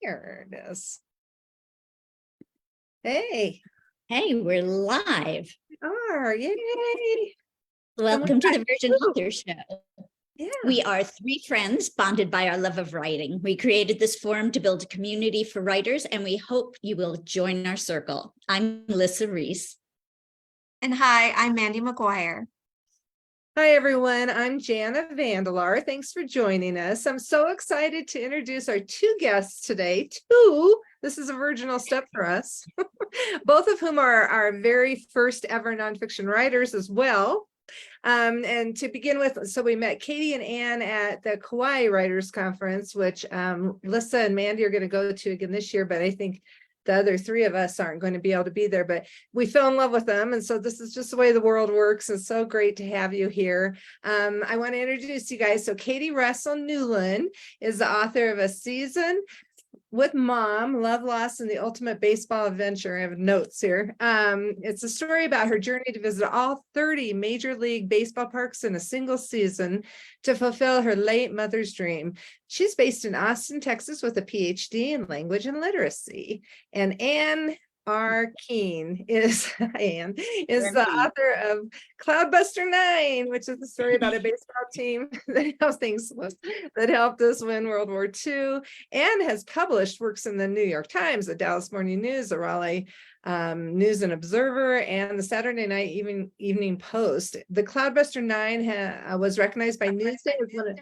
There it is. Hey. Hey, we're live. We are. Yay. Welcome to the Virgin Author Show. Yeah. We are three friends bonded by our love of writing. We created this forum to build a community for writers, and we hope you will join our circle. I'm Melissa Reese. And hi, I'm Mandy McGuire. Hi, everyone. I'm Jana Vandelar. Thanks for joining us. I'm so excited to introduce our two guests today. This is a virginal step for us, both of whom are our very first ever nonfiction writers as well. And to begin with, so we met Katie and Ann at the Kauai Writers Conference, which Lissa and Mandy are going to go to again this year, but I think the other three of us aren't going to be able to be there, but we fell in love with them. And so this is just the way the world works. It's so great to have you here. I want to introduce you guys. So Katie Russell Newland is the author of A Season with Mom, Love, Loss, and the Ultimate Baseball Adventure. I have notes here. It's a story about her journey to visit all 30 Major League Baseball parks in a single season to fulfill her late mother's dream. She's based in Austin, Texas, with a Ph.D. in language and literacy. And Ann R. Keene is the author of Cloudbuster Nine, which is a story about a baseball team that helped us win World War II, and has published works in the New York Times, the Dallas Morning News, the Raleigh News and Observer, and the Saturday Night Evening Post. The Cloudbuster Nine was recognized by Newsday as one of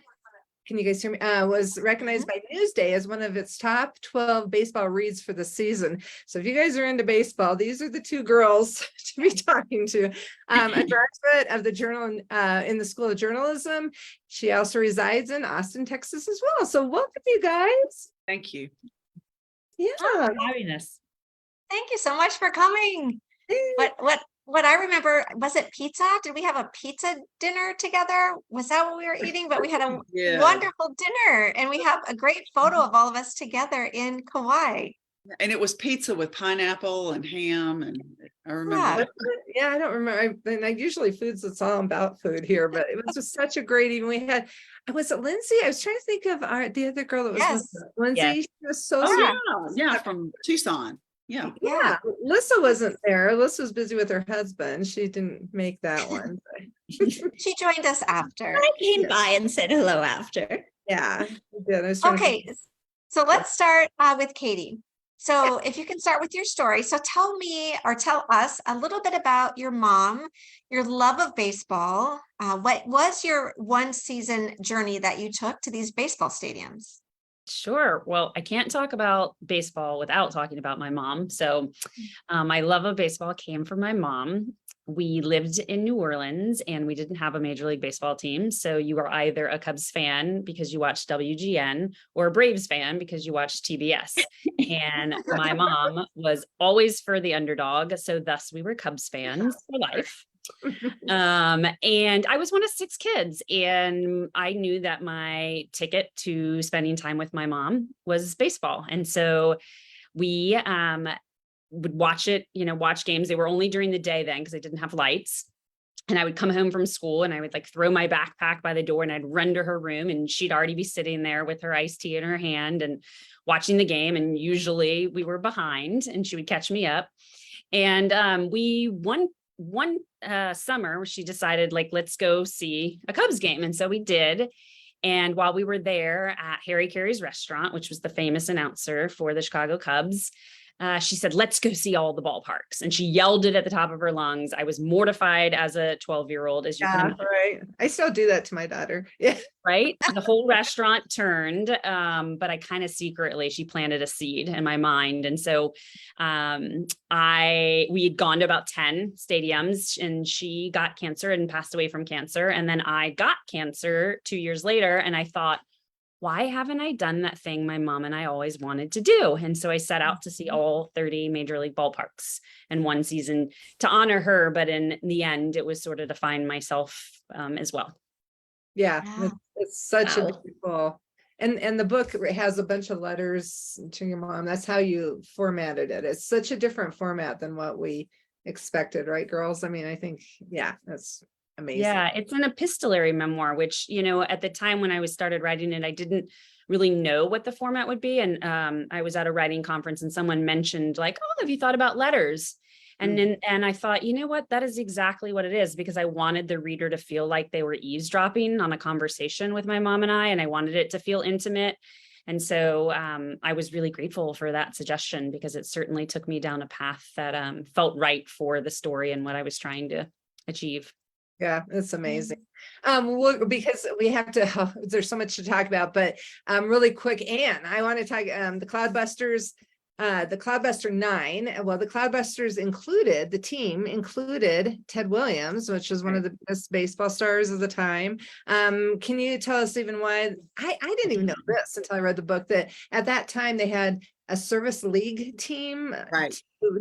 Can you guys hear me? Was recognized by Newsday as one of its top 12 baseball reads for the season. So if you guys are into baseball, these are the two girls to be talking to. A graduate of the journal in the School of Journalism. She also resides in Austin, Texas as well. So welcome, you guys. Thank you. Yeah. Oh, for having us. Thank you so much for coming. What I remember, was it pizza? Did we have a pizza dinner together? Was that what we were eating? But we had a wonderful dinner, and we have a great photo of all of us together in Kauai. And it was pizza with pineapple and ham, and I remember. Yeah, I don't remember. I usually it's all about food here, but it was just such a great evening. We had, was it Lindsay? I was trying to think of the other girl that was with us. Lindsay. Yes. She was so sweet. Yeah, from Tucson. Yeah. Lissa wasn't there. Lissa was busy with her husband. She didn't make that one. She joined us after. I came by and said hello after. Yeah. Okay, so let's start with Katie. So if you can start with your story. So tell me, or tell us, a little bit about your mom, your love of baseball. What was your one season journey that you took to these baseball stadiums? Sure. Well, I can't talk about baseball without talking about my mom. So my love of baseball came from my mom. We lived in New Orleans and we didn't have a Major League Baseball team. So you were either a Cubs fan because you watched WGN or a Braves fan because you watched TBS. And my mom was always for the underdog. So thus we were Cubs fans for life. And I was one of 6 kids, and I knew that my ticket to spending time with my mom was baseball. And so we would watch games. They were only during the day then because they didn't have lights. And I would come home from school and I would throw my backpack by the door and I'd run to her room, and she'd already be sitting there with her iced tea in her hand and watching the game. And usually we were behind and she would catch me up. And we one summer she decided, let's go see a Cubs game. And so we did. And while we were there at Harry Carey's restaurant, which was the famous announcer for the Chicago Cubs, she said, let's go see all the ballparks. And she yelled it at the top of her lungs. I was mortified as a 12-year-old, as you can imagine. Right. I still do that to my daughter. Yeah. Right. The whole restaurant turned, but I kind of secretly, she planted a seed in my mind. And so we had gone to about 10 stadiums, and she got cancer and passed away from cancer. And then I got cancer 2 years later. And I thought, why haven't I done that thing my mom and I always wanted to do? And so I set out to see all 30 Major League ballparks in one season to honor her. But in the end, it was sort of to find myself as well. Yeah, it's such a beautiful, and the book has a bunch of letters to your mom. That's how you formatted it. It's such a different format than what we expected, right, girls? I mean, I think, that's amazing. Yeah, it's an epistolary memoir, which, at the time when I was started writing it, I didn't really know what the format would be. And I was at a writing conference and someone mentioned like, oh, have you thought about letters? And then, and I thought, you know what, that is exactly what it is, because I wanted the reader to feel like they were eavesdropping on a conversation with my mom and I wanted it to feel intimate. And so I was really grateful for that suggestion, because it certainly took me down a path that felt right for the story and what I was trying to achieve. Yeah, it's amazing. Because we have to, there's so much to talk about, but really quick, Anne, I want to talk the Cloudbuster Nine. Well, the Cloudbusters the team included Ted Williams, which is one of the best baseball stars of the time. Can you tell us even why? I didn't even know this until I read the book, that at that time they had a service league team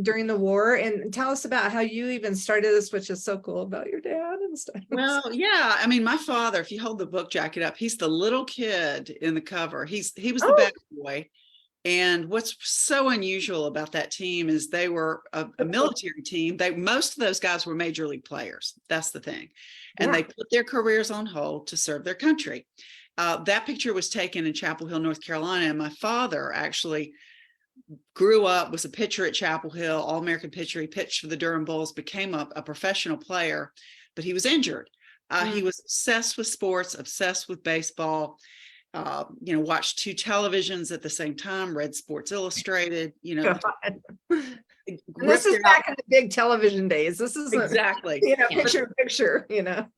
during the war. And tell us about how you even started this, which is so cool about your dad and stuff. Well, yeah. I mean, my father, if you hold the book jacket up, he's the little kid in the cover. He was the bad boy. And what's so unusual about that team is they were a military team. Most of those guys were major league players. That's the thing. And they put their careers on hold to serve their country. That picture was taken in Chapel Hill, North Carolina. And my father actually grew up, was a pitcher at Chapel Hill, All-American pitcher. He pitched for the Durham Bulls, became a professional player, but he was injured. He was obsessed with sports, obsessed with baseball. Watched 2 televisions at the same time, read Sports Illustrated, And this is back in the big television days. This is exactly, picture,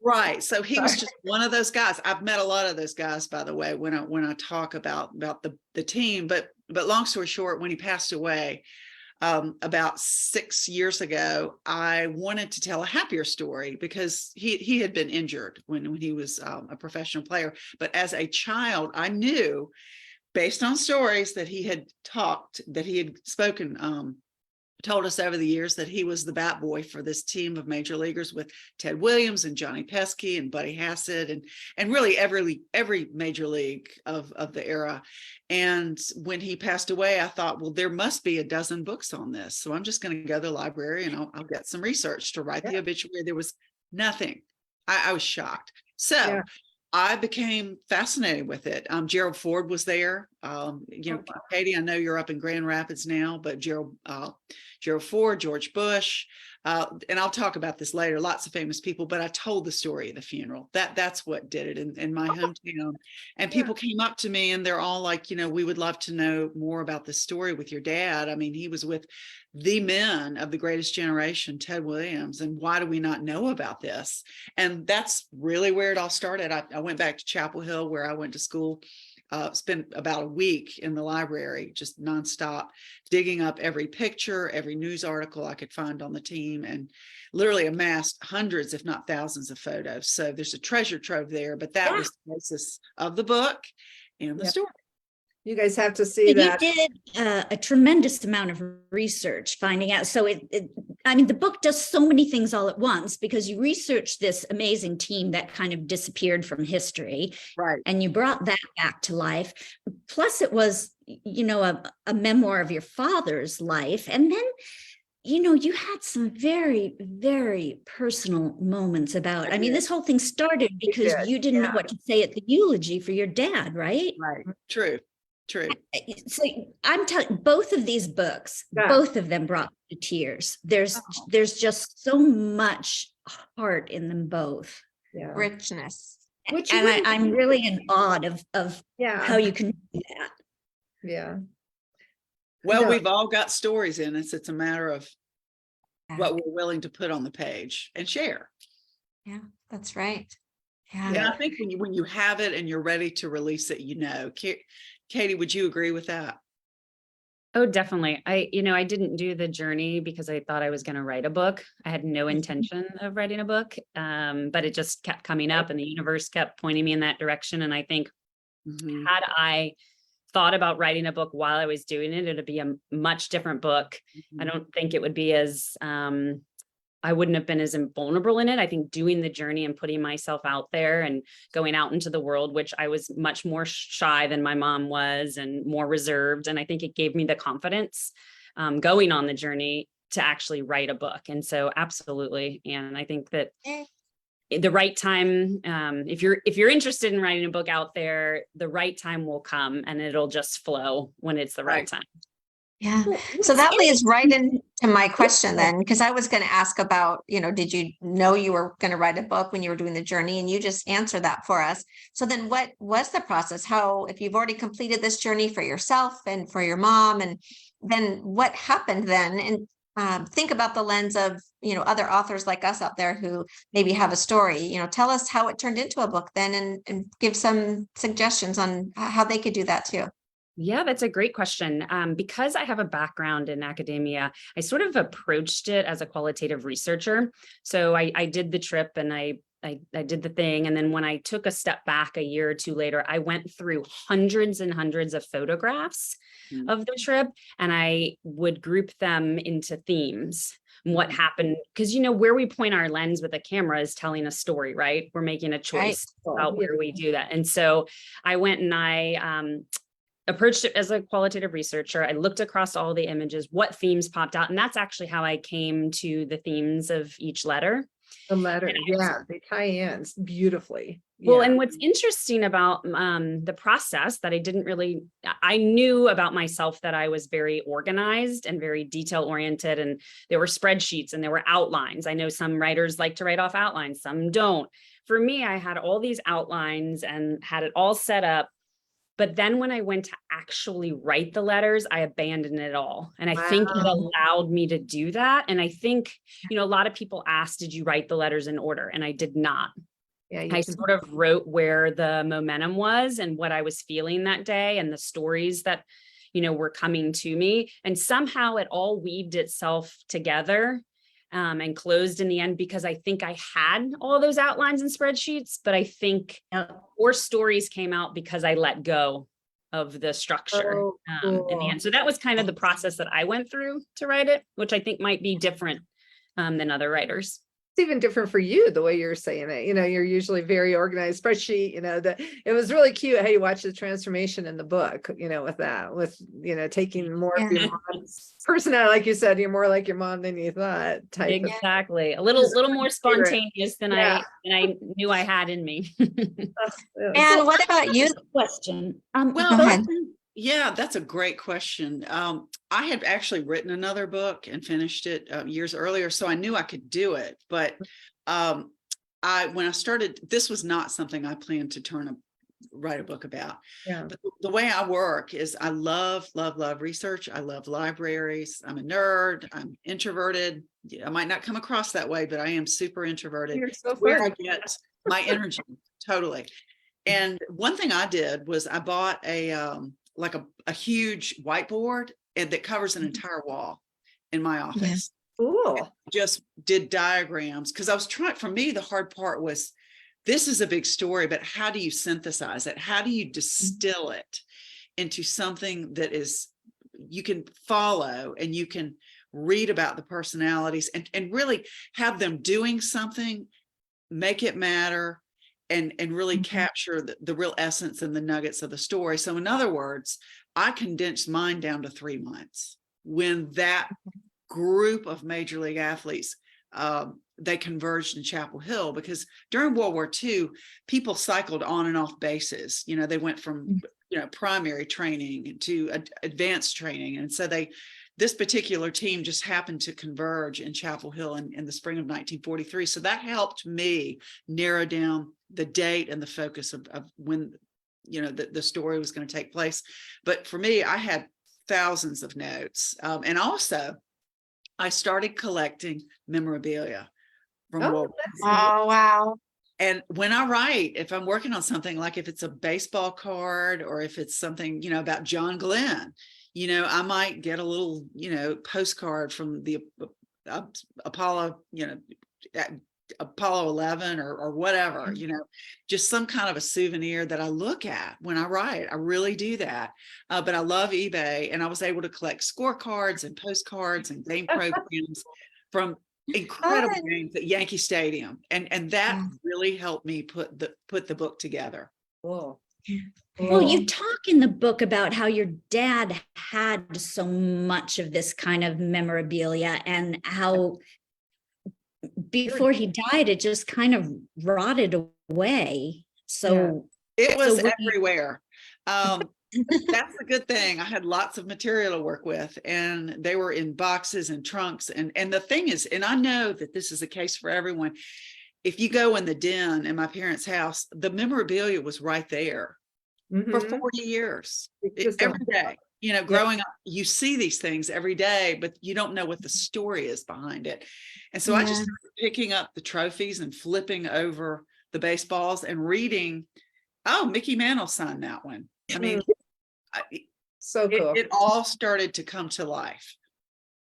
Right. So he was just one of those guys. I've met a lot of those guys, by the way, when I talk about the team, but long story short, when he passed away, about 6 years ago, I wanted to tell a happier story, because he had been injured when he was a professional player. But as a child, I knew, based on stories that he had spoken, told us over the years, that he was the bat boy for this team of major leaguers with Ted Williams and Johnny Pesky and Buddy Hassett and really every major league of the era. And when he passed away, I thought, well, there must be a dozen books on this. So I'm just going to go to the library and I'll get some research to write the obituary. There was nothing. I was shocked. So I became fascinated with it. Gerald Ford was there. Katie, I know you're up in Grand Rapids now, but Gerald Ford, George Bush, and I'll talk about this later, lots of famous people, but I told the story of the funeral. That's what did it in my hometown. And people came up to me and they're all like, we would love to know more about this story with your dad. I mean, he was with the men of the greatest generation, Ted Williams, and why do we not know about this? And that's really where it all started. I went back to Chapel Hill, where I went to school, spent about a week in the library, just nonstop, digging up every picture, every news article I could find on the team, and literally amassed hundreds, if not thousands, of photos. So there's a treasure trove there, but that was the basis of the book and the story. You guys have to see that. You did a tremendous amount of research finding out. So the book does so many things all at once, because you researched this amazing team that kind of disappeared from history. Right. And you brought that back to life. Plus it was, a memoir of your father's life. And then, you had some very, very personal moments about, this whole thing started because you didn't know what to say at the eulogy for your dad, right? Right. True. So I'm telling, both of these books, both of them brought me to tears. There's just so much heart in them both. Richness. And I'm really in awe of how you can do that. Yeah. Well, we've all got stories in us. It's a matter of what we're willing to put on the page and share. Yeah, that's right. Yeah. And I think when you have it and you're ready to release it, Katie, would you agree with that? Oh, definitely. I didn't do the journey because I thought I was going to write a book. I had no intention of writing a book, but it just kept coming up and the universe kept pointing me in that direction. And I think had I thought about writing a book while I was doing it, it'd be a much different book. I don't think it would be as, I wouldn't have been as vulnerable in it. I think doing the journey and putting myself out there and going out into the world, which I was much more shy than my mom was and more reserved. And I think it gave me the confidence going on the journey to actually write a book. And so absolutely. And I think that the right time, if you're interested in writing a book out there, the right time will come and it'll just flow when it's the right time. Yeah. Well, So what's that leads right interesting- into my question then, because I was going to ask about, did you know you were going to write a book when you were doing the journey, and you just answered that for us. So then what was the process? How, if you've already completed this journey for yourself and for your mom, and then what happened then? And think about the lens of, other authors like us out there who maybe have a story, tell us how it turned into a book then, and give some suggestions on how they could do that too. Yeah, that's a great question. Because I have a background in academia, I sort of approached it as a qualitative researcher. So I did the trip and I did the thing. And then when I took a step back a year or two later, I went through hundreds and hundreds of photographs of the trip, and I would group them into themes. What happened, because where we point our lens with a camera is telling a story, right? We're making a choice about where we do that. And so I went and I approached it as a qualitative researcher. I looked across all the images, what themes popped out. And that's actually how I came to the themes of each letter. The letter, they tie in beautifully. Well, and what's interesting about the process that I knew about myself that I was very organized and very detail oriented, and there were spreadsheets and there were outlines. I know some writers like to write off outlines, some don't. For me, I had all these outlines and had it all set up. But then when I went to actually write the letters, I abandoned it all. And I think it allowed me to do that. And I think, a lot of people asked, did you write the letters in order? And I did not. I sort of wrote where the momentum was and what I was feeling that day and the stories that, were coming to me. And somehow it all weaved itself together and closed in the end, because I think I had all those outlines and spreadsheets, but I think more stories came out because I let go of the structure in the end. So that was kind of the process that I went through to write it, which I think might be different than other writers. It's even different for you, the way you're saying it. You're usually very organized spreadsheet. It was really cute how you watch the transformation in the book, with taking more of your mom's personality. Like you said, you're more like your mom than you thought. Exactly. A little more spontaneous than I knew I had in me. And what about you? Question. Go ahead. Yeah, that's a great question. I had actually written another book and finished it years earlier, so I knew I could do it. But when I started, this was not something I planned to write a book about. Yeah. But the way I work is I love research. I love libraries. I'm a nerd. I'm introverted. I might not come across that way, but I am super introverted. You're so where fun. I get my energy, totally. And one thing I did was I bought a huge whiteboard that covers an entire wall in my office. Cool. Just did diagrams, because I was for me, the hard part was, this is a big story, but how do you synthesize it? How do you distill it into something that you can follow and you can read about the personalities and really have them doing something, make it matter, and really capture the real essence and the nuggets of the story. So in other words, I condensed mine down to 3 months when that group of major league athletes, they converged in Chapel Hill, because during World War II, people cycled on and off bases. They went from, primary training to advanced training. And so this particular team just happened to converge in Chapel Hill in the spring of 1943. So that helped me narrow down the date and the focus of when, the story was going to take place. But for me, I had thousands of notes. And also, I started collecting memorabilia from World War II. Oh, wow. And when I write, if I'm working on something, like if it's a baseball card or if it's something, about John Glenn, I might get a little, postcard from the Apollo, Apollo 11 or whatever, just some kind of a souvenir that I look at when I write. I really do that. But I love eBay, and I was able to collect scorecards and postcards and game programs from incredible games at Yankee Stadium. And that really helped me put the book together. Cool. Well, you talk in the book about how your dad had so much of this kind of memorabilia, and how before he died, it just kind of rotted away. So It was we- everywhere. That's a good thing. I had lots of material to work with, and they were in boxes and trunks. And the thing is, and I know that this is the case for everyone. If you go in the den in my parents' house, the memorabilia was right there for 40 years, every day. You know, growing up, you see these things every day, but you don't know what the story is behind it. And so I just started picking up the trophies and flipping over the baseballs and reading, oh, Mickey Mantle signed that one. I mean, So cool. it all started to come to life.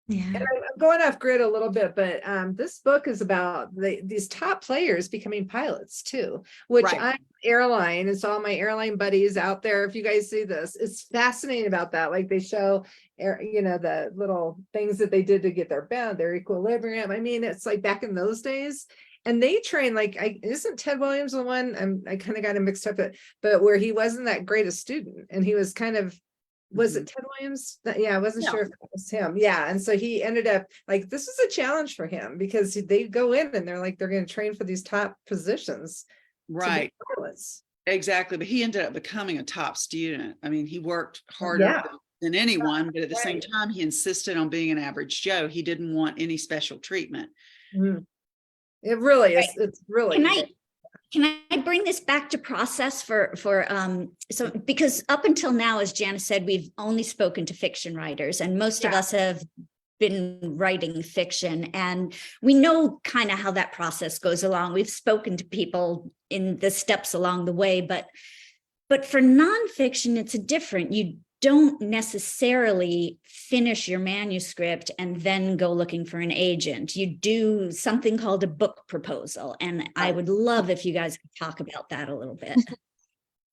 Yeah. And I'm going off grid a little bit, but this book is about these top players becoming pilots too, which Right. I'm airline. It's all my airline buddies out there. If you guys see this, it's fascinating about that. Like they show, you know, the little things that they did to get their bend, their equilibrium. I mean, it's like back in those days. And they train like, isn't Ted Williams the one? I kind of got him mixed up, but where he wasn't that great a student, and he was kind of, was it Ted Williams? Yeah, I wasn't No. sure if it was him. Yeah. And so he ended up like, this is a challenge for him because they go in and they're like, they're going to train for these top positions. to be Right. pilots. Exactly. But he ended up becoming a top student. I mean, he worked harder Yeah. than anyone, but at the same Right. time, he insisted on being an average Joe. He didn't want any special treatment. Mhm. It really is. It's really. Can I bring this back to process for so because up until now, as Janice said, we've only spoken to fiction writers, and most of us have been writing fiction, and we know kind of how that process goes along. We've spoken to people in the steps along the way, but for nonfiction, it's different. You don't necessarily finish your manuscript and then go looking for an agent. You do something called a book proposal. And I would love if you guys could talk about that a little bit.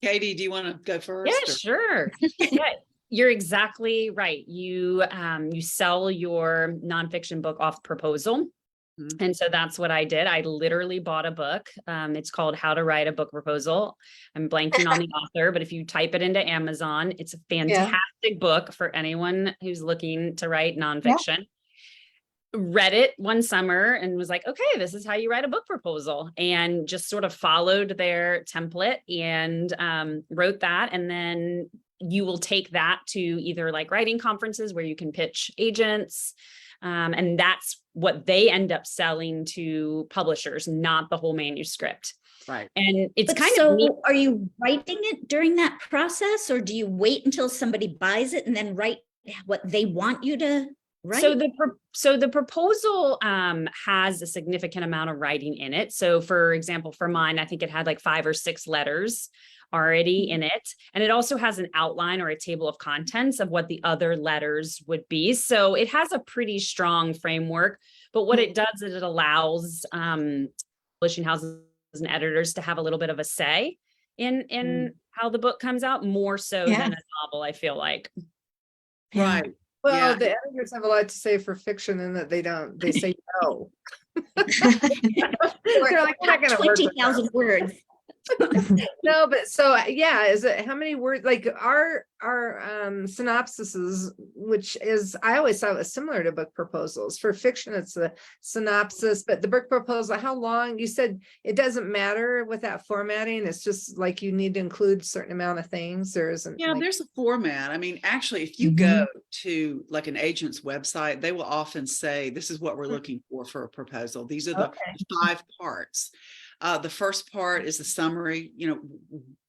Katie, do you want to go first? Yeah, sure. Yeah, you're exactly right. You sell your nonfiction book off proposal. Mhm. And so that's what I did. I literally bought a book. It's called How to Write a Book Proposal. I'm blanking on the author, but if you type it into Amazon, it's a fantastic book for anyone who's looking to write nonfiction. Read it one summer and was like, okay, this is how you write a book proposal, and just sort of followed their template and wrote that. And then you will take that to either like writing conferences where you can pitch agents. And that's what they end up selling to publishers, not the whole manuscript. Right. And it's But kind so of neat. are you writing it during that process, or do you wait until somebody buys it and then write what they want you to write? So the proposal has a significant amount of writing in it. So for example, for mine, I think it had like 5 or 6 letters already in it. And it also has an outline or a table of contents of what the other letters would be. So it has a pretty strong framework, but what it does is it allows publishing houses and editors to have a little bit of a say in how the book comes out, more so than a novel, I feel like. Right. Well, Yeah. the editors have a lot to say for fiction, in that they say no. They're like, we're not going to work with that. 20,000 words. No, but so yeah, is it how many words? Like our synopsises, which is, I always thought it was similar to book proposals. For fiction, it's a synopsis, but the book proposal, how long? You said it doesn't matter with that formatting. It's just like you need to include a certain amount of things. There isn't. Yeah, like, there's a format. I mean, actually, if you go to like an agent's website, they will often say, this is what we're looking for a proposal. These are the 5 parts. The first part is the summary,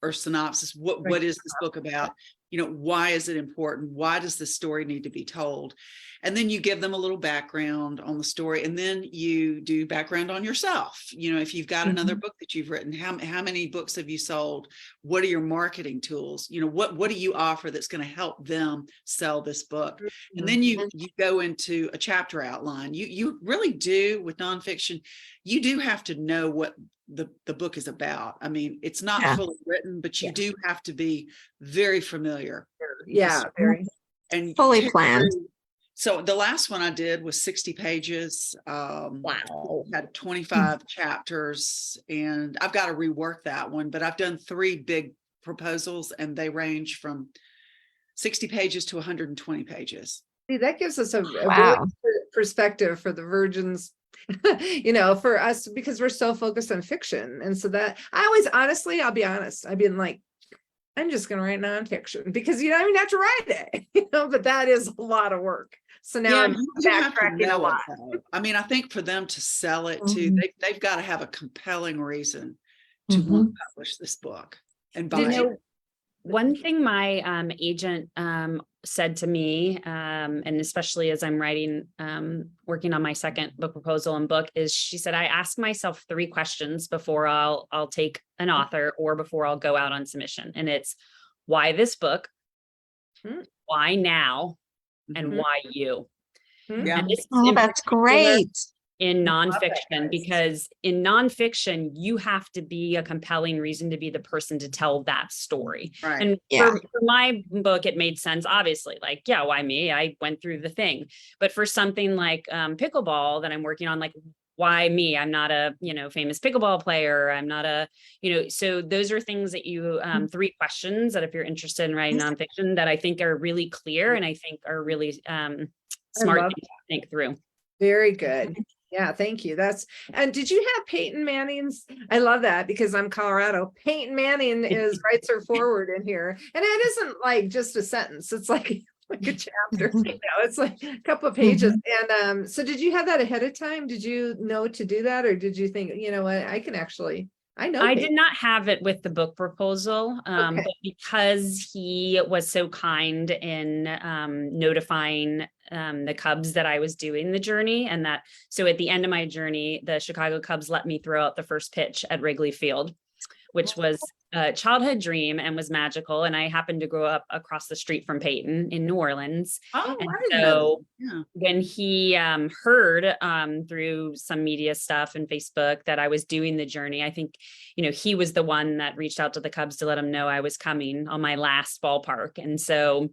or synopsis. What is this book about? Why is it important? Why does this story need to be told? And then you give them a little background on the story, and then you do background on yourself. If you've got another book that you've written, how many books have you sold? What are your marketing tools? What do you offer that's going to help them sell this book? And then you go into a chapter outline. You really do, with nonfiction, you do have to know what the book is about. I mean, it's not fully written, but you do have to be very familiar. yeah, very. And Fully planned. So the last one I did was 60 pages. Wow. Had 25 chapters, and I've got to rework that one, but I've done 3 big proposals, and they range from 60 pages to 120 pages. See, that gives us a really Wow. good perspective for the virgins you know, for us, because we're so focused on fiction. And so that I always, honestly, I'll be honest, I've been like, I'm just going to write nonfiction because you don't even have to write it, you know, but that is a lot of work. So now I'm you have to backtracking a know it, lot. though. I mean, I think for them to sell it too, they've got to have a compelling reason to want to publish this book and buy You know, it. one thing my agent said to me, and especially as I'm writing, working on my second book proposal and book, is she said, I ask myself 3 questions before I'll take an author or before I'll go out on submission. And it's why this book, why now, and why you. Yeah. And this is Oh, in that's particular great. in love that, nonfiction, guys. because in nonfiction, you have to be a compelling reason to be the person to tell that story. Right. And Yeah. for my book, it made sense, obviously, like, yeah, why me? I went through the thing. But for something like pickleball that I'm working on, like, why me? I'm not a, you know, famous pickleball player. I'm not a, you know, so those are things that you, 3 questions that if you're interested in writing nonfiction that I think are really clear and I think are really smart love things to think through. Very good. Yeah, thank you. And did you have Peyton Manning's? I love that because I'm Colorado. Peyton Manning is writes her forward in here. And it isn't like just a sentence. It's like a chapter, you know, it's like a couple of pages. And so did you have that ahead of time? Did you know to do that? Or did you think, you know what, I know I Peyton. did not have it with the book proposal, Okay. but because he was so kind in notifying the Cubs that I was doing the journey, and that so at the end of my journey, the Chicago Cubs let me throw out the first pitch at Wrigley Field, which was a childhood dream and was magical. And I happened to grow up across the street from Peyton in New Orleans. Oh, And I didn't know so that. Yeah. when he heard through some media stuff and Facebook that I was doing the journey, I think, you know, he was the one that reached out to the Cubs to let him know I was coming on my last ballpark. And so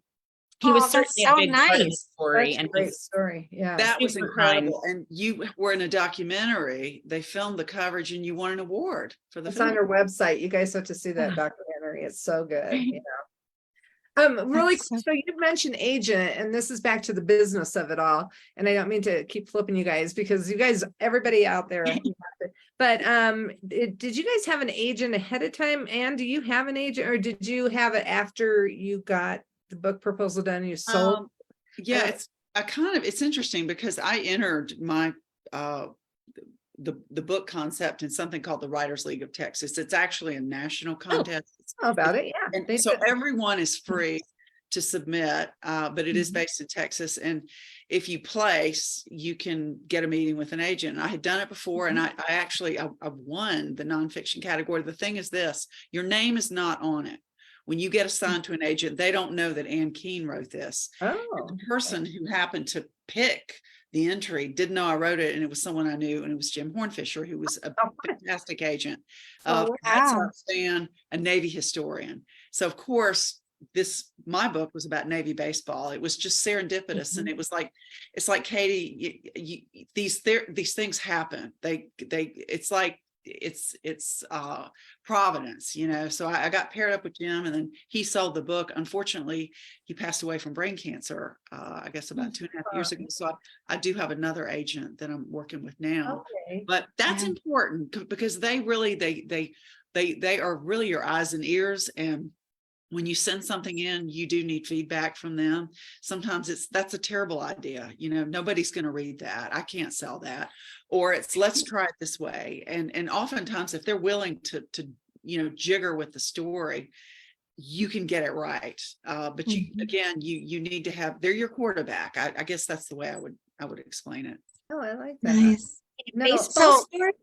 he was Oh, that's certainly so a big part of the nice. story. That's a And great he's story. Yeah. That was super incredible. And you were in a documentary. They filmed the coverage and you won an award for the It's film. on our website. You guys have to see that documentary. It's so good. You know. Really That's quick, so you mentioned agent, and this is back to the business of it all. And I don't mean to keep flipping you guys because you guys, everybody out there, but did you guys have an agent ahead of time? And do you have an agent, or did you have it after you got the book proposal done and you sold? Yeah, it's interesting because I entered my the book concept in something called the Writers League of Texas. It's actually a national contest. How about it? Yeah. And so everyone is free to submit, but it is based in Texas. And if you place, you can get a meeting with an agent. I had done it before, and I won the nonfiction category. The thing is this, your name is not on it. When you get assigned to an agent, they don't know that Ann Keene wrote this. Oh, The person who happened to pick the entry didn't know I wrote it, and it was someone I knew, and it was Jim Hornfisher, who was a fantastic agent, Oh, Red wow. Sox fan, a Navy historian. So of course, my book was about Navy baseball. It was just serendipitous, and it was like, it's like, Katie, these things happen. It's like it's providence, you know. So I got paired up with Jim, and then he sold the book. Unfortunately, he passed away from brain cancer, I guess about 2.5 years ago. So I do have another agent that I'm working with now. okay. But that's Yeah. important because they really they are really your eyes and ears. And when you send something in, you do need feedback from them. Sometimes that's a terrible idea. You know, nobody's going to read that. I can't sell that. Or it's, let's try it this way. And oftentimes if they're willing to, you know, jigger with the story, you can get it right. But you, again, you need to have, they're your quarterback. I guess that's the way I would explain it. Oh, I like that. Nice. No, baseball so- story.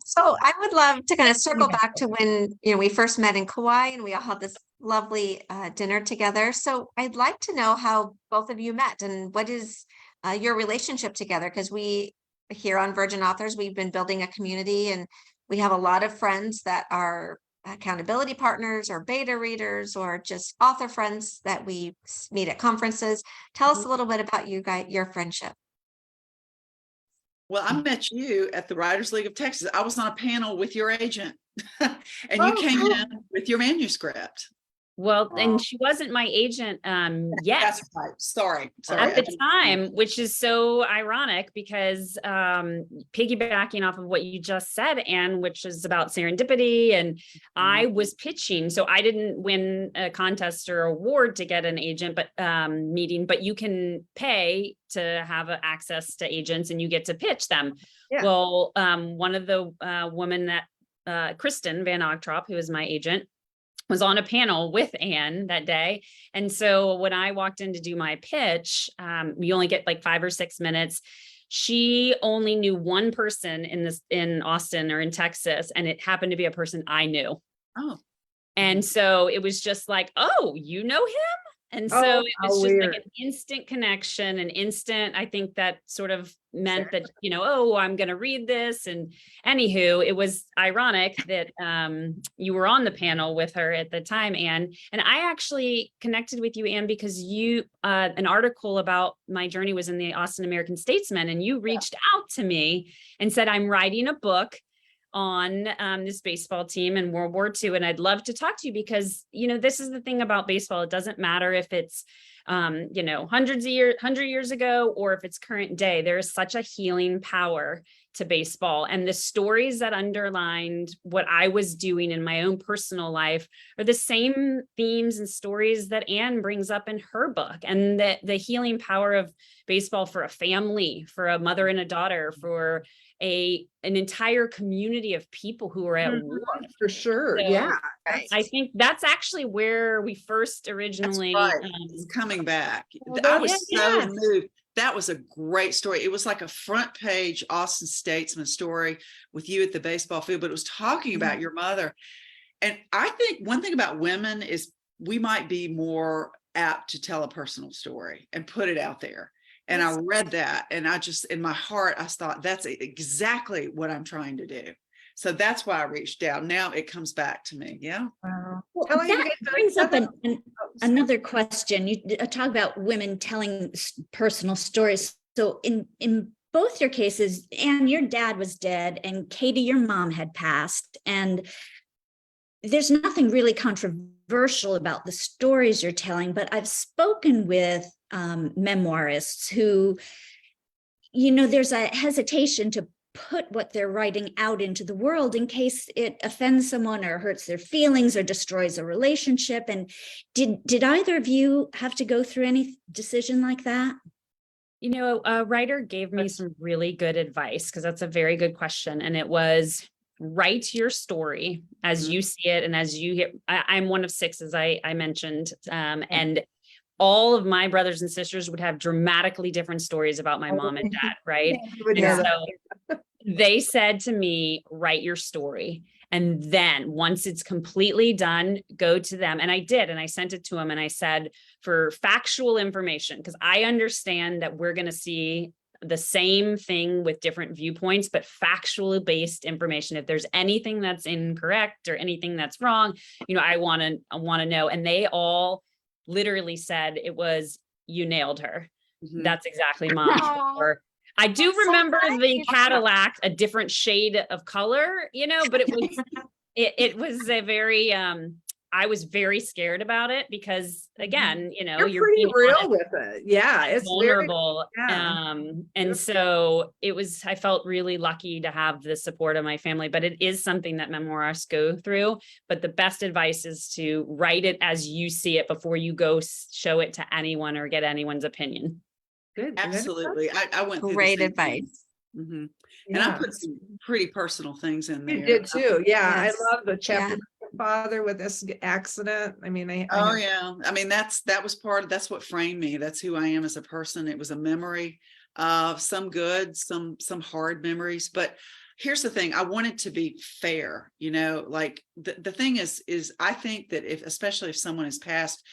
So I would love to kind of circle back to when, you know, we first met in Kauai and we all had this lovely dinner together. So I'd like to know how both of you met and what is your relationship together, because we here on Virgin Authors, we've been building a community and we have a lot of friends that are accountability partners or beta readers or just author friends that we meet at conferences. Tell us a little bit about you guys, your friendship. Well, I met you at the Writers League of Texas. I was on a panel with your agent and you came in with your manuscript. Well, Wow. and she wasn't my agent yet. That's right. Sorry. At I the didn't- time, which is so ironic because piggybacking off of what you just said, Anne, which is about serendipity, and I was pitching. So I didn't win a contest or award to get an agent, but meeting, but you can pay to have access to agents and you get to pitch them. Yeah. Well, one of the women that Kristen Van Ogtrop, who is my agent, was on a panel with Anne that day. And so when I walked in to do my pitch, you only get like 5 or 6 minutes. She only knew one person in Austin or in Texas, and it happened to be a person I knew. Oh. And so it was just like, oh, you know him? And so Oh, it how was just like weird. an instant connection, an instant, I think that sort of meant that, you know, oh, I'm going to read this. And anywho, it was ironic that you were on the panel with her at the time, Anne. And I actually connected with you, Anne, because you, an article about my journey was in the Austin American-Statesman, and you reached out to me and said, I'm writing a book on this baseball team in World War II. And I'd love to talk to you because, you know, this is the thing about baseball. It doesn't matter if it's, you know, 100 years ago, or if it's current day. There is such a healing power to baseball. And the stories that underlined what I was doing in my own personal life are the same themes and stories that Anne brings up in her book. And the healing power of baseball for a family, for a mother and a daughter, for an entire community of people who are at war. For sure. So, Yeah. I think that's actually where we first originally. Right. It's coming back. Well, I was yeah. so moved. That was a great story. It was like a front page Austin Statesman story with you at the baseball field, but it was talking about your mother. And I think one thing about women is we might be more apt to tell a personal story and put it out there. And I read that, and I just, in my heart, I thought that's exactly what I'm trying to do. So that's why I reached out. Now it comes back to me. Yeah. Wow. Well, Telling that you brings up guys- another question. You talk about women telling personal stories. So in both your cases, Anne, your dad was dead, and Katie, your mom, had passed. And there's nothing really controversial about the stories you're telling, but I've spoken with memoirists who, you know, there's a hesitation to put what they're writing out into the world in case it offends someone or hurts their feelings or destroys a relationship. And did either of you have to go through any decision like that? You know, a writer gave me some really good advice, because that's a very good question. And it was, write your story as you see it. And as you get, I'm one of 6, as I mentioned, and all of my brothers and sisters would have dramatically different stories about my mom and dad, right? You would know And that. so they said to me, write your story. And then once it's completely done, go to them. And I did. And I sent it to them. And I said, for factual information, because I understand that we're going to see the same thing with different viewpoints, but factually based information. If there's anything that's incorrect or anything that's wrong, you know, I want to know. And they all literally said it was, you nailed her. That's exactly mom. Aw, Or I do that's so remember nice. the Cadillac, a different shade of color, you know, but it was, it was a very, I was very scared about it because, again, you know, You're pretty being real honest, with it. Yeah. It's very, vulnerable. yeah. And so it was, I felt really lucky to have the support of my family, but it is something that memoirists go through. But the best advice is to write it as you see it before you go show it to anyone or get anyone's opinion. good. Absolutely. I went through the Great same advice. thing. Mhm. Yeah. And I put some pretty personal things in there. You did too. Yeah. Yes. I love the chapter Yeah. with your father with this accident. I mean, I Oh know- yeah. I mean, that's what framed me. That's who I am as a person. It was a memory of some good, some hard memories. But here's the thing, I want it to be fair, you know, like the thing is I think that especially if someone has passed,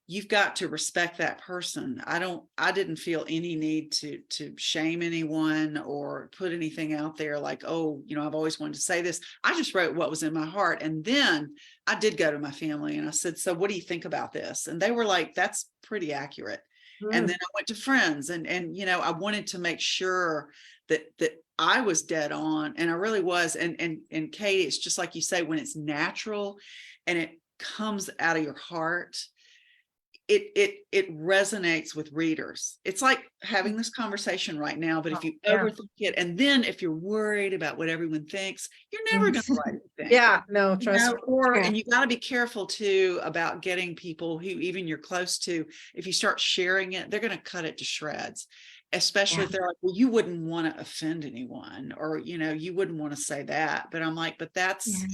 you've got to respect that person. I didn't feel any need to shame anyone or put anything out there like, oh, you know, I've always wanted to say this. I just wrote what was in my heart. And then I did go to my family and I said, so what do you think about this? And they were like, that's pretty accurate. And then I went to friends and, you know, I wanted to make sure that I was dead on, and I really was. And Kate, it's just like you say, when it's natural and comes out of your heart, it resonates with readers. It's like having this conversation right now, but if you Yeah. overthink it, and then if you're worried about what everyone thinks, you're never going to write anything. Yeah, no, You trust know, me. Yeah. and you got to be careful too about getting people who even you're close to, if you start sharing it, they're going to cut it to shreds, especially if they're like, well, you wouldn't want to offend anyone, or, you know, you wouldn't want to say that. But I'm like, but that's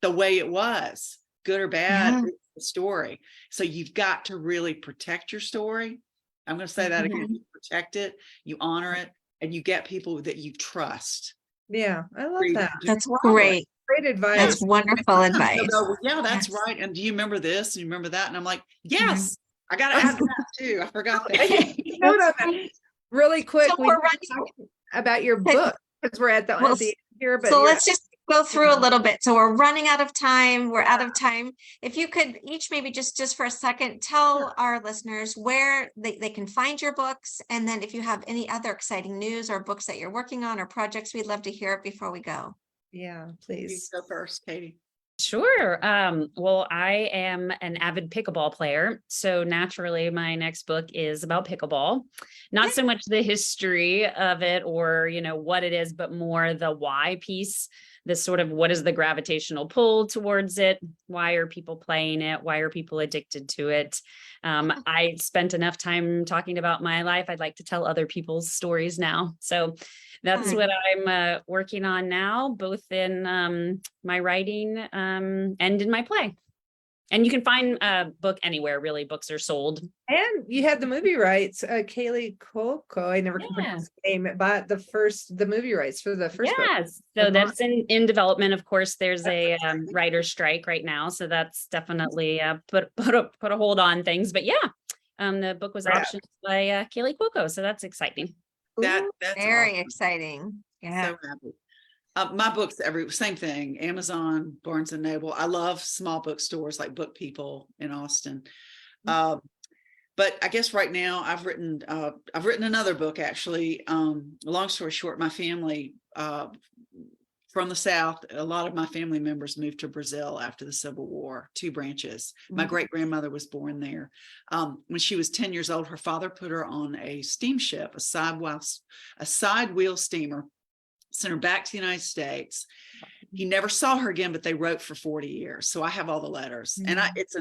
the way it was, good or bad, Yeah. it's the story. So you've got to really protect your story. I'm going to say that again, you protect it, you honor it, and you get people that you trust. Yeah, I love that. That's Robert. great. Great advice. That's wonderful They'll advice. go, well, yeah, that's Yes. right. And do you remember this? And you remember that? And I'm like, yes, I got to add that too. I forgot I that. can note on that. Really quick, So we we're need to talk about your book, because we're at the Well, end here, but So you're- let's just go through a little bit. So we're running out of time. We're out of time. If you could each maybe just for a second, tell our listeners where they can find your books. And then if you have any other exciting news or books that you're working on or projects, we'd love to hear it before we go. yeah, You please. go first, Katie. Sure. Well, I am an avid pickleball player. So naturally, my next book is about pickleball. Not so much the history of it or, you know, what it is, but more the why piece. This sort of what is the gravitational pull towards it? Why are people playing it? Why are people addicted to it? I spent enough time talking about my life. I'd like to tell other people's stories now. So that's Fun. what I'm working on now, both in my writing and in my play. And you can find a book anywhere, really. Books are sold. And you had the movie rights, Kaylee Coco, I never can pronounce the name, but the movie rights for the first book. Yes. So that's in development. Of course, there's a writer's strike right now. So that's definitely put a hold on things. But yeah, the book was Rad. optioned by Kaylee Cuoco. So that's exciting. That's Very awesome. exciting. Yeah. So happy. My books, same thing, Amazon, Barnes and Noble. I love small bookstores like Book People in Austin. But I guess right now I've written another book actually. Long story short, my family from the South, a lot of my family members moved to Brazil after the Civil War, 2 branches. My great grandmother was born there. When she was 10 years old, her father put her on a steamship, a side wheel steamer, sent her back to the United States. He never saw her again, but they wrote for 40 years. So I have all the letters, and it's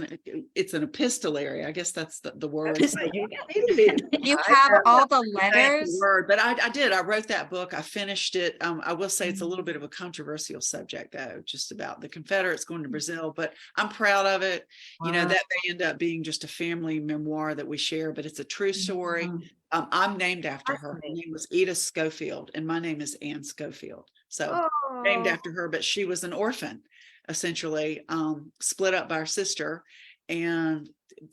an epistolary. I guess that's the word. You have all the letters. Word, but I did. I wrote that book. I finished it. I will say it's a little bit of a controversial subject, though, just about the Confederates going to Brazil. But I'm proud of it. You know, that may end up being just a family memoir that we share, but it's a true story. I'm named after her. Her name was Edith Schofield, and my name is Anne Schofield. So named after her, but she was an orphan, essentially, split up by her sister and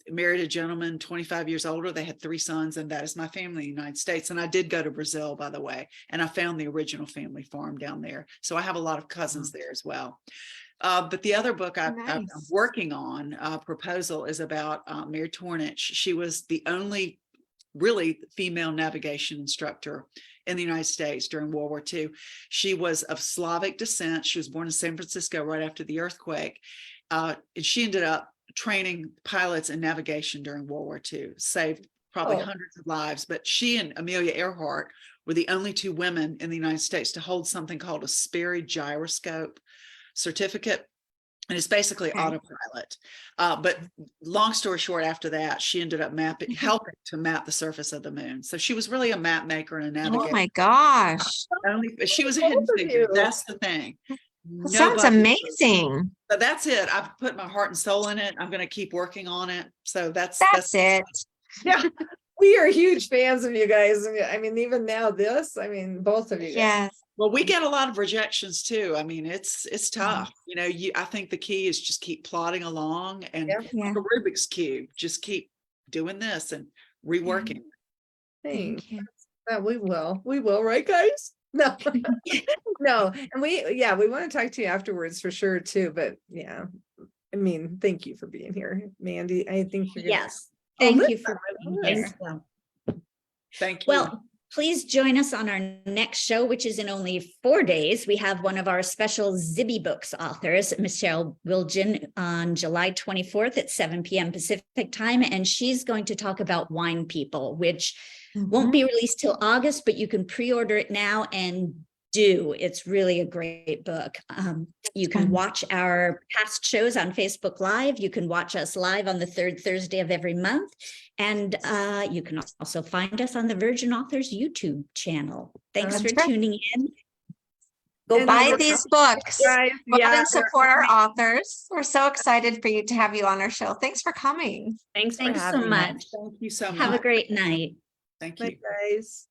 married a gentleman 25 years older. They had 3 sons, and that is my family in the United States. And I did go to Brazil, by the way, and I found the original family farm down there. So I have a lot of cousins there as well. But the other book I'm working on, proposal, is about Mary Tornich. She was the only really female navigation instructor in the United States during World War II. She was of Slavic descent. She was born in San Francisco right after the earthquake. And she ended up training pilots in navigation during World War II, saved probably hundreds of lives. But she and Amelia Earhart were the only 2 women in the United States to hold something called a Sperry gyroscope certificate. And it's basically autopilot. But long story short, after that, she ended up helping to map the surface of the moon. So she was really a map maker and a navigator. Oh my gosh. She was a hidden figure. That's the thing. That sounds amazing. So that's it. I've put my heart and soul in it. I'm going to keep working on it. So that's it. Yeah, we are huge fans of you guys. I mean, even now both of you guys. Yes. Well, we get a lot of rejections too. I mean, it's tough. You know, I think the key is just keep plodding along, and like a Rubik's Cube, just keep doing this and reworking. Thank you. We will, right, guys? No, no. And we want to talk to you afterwards for sure too. But yeah, I mean, thank you for being here, Mandy. I think you're Yes. Thank you for being here. Thank you. Well, Please join us on our next show, which is in only 4 days. We have one of our special Zibby Books authors, Michelle Wilgen, on July 24th at 7 p.m. Pacific time. And she's going to talk about Wine People, which won't be released till August, but you can pre-order it now and do. It's really a great book. You can watch our past shows on Facebook Live. You can watch us live on the third Thursday of every month. And you can also find us on the Virgin Authors YouTube channel. Thanks for tuning in. Go And buy then- these books. Guys, Go out yeah, and support our authors. We're so excited for you to have you on our show. Thanks for coming. Thanks for Thanks having so us. much. Thank you so much. Have a great night. Thank you. bye, guys.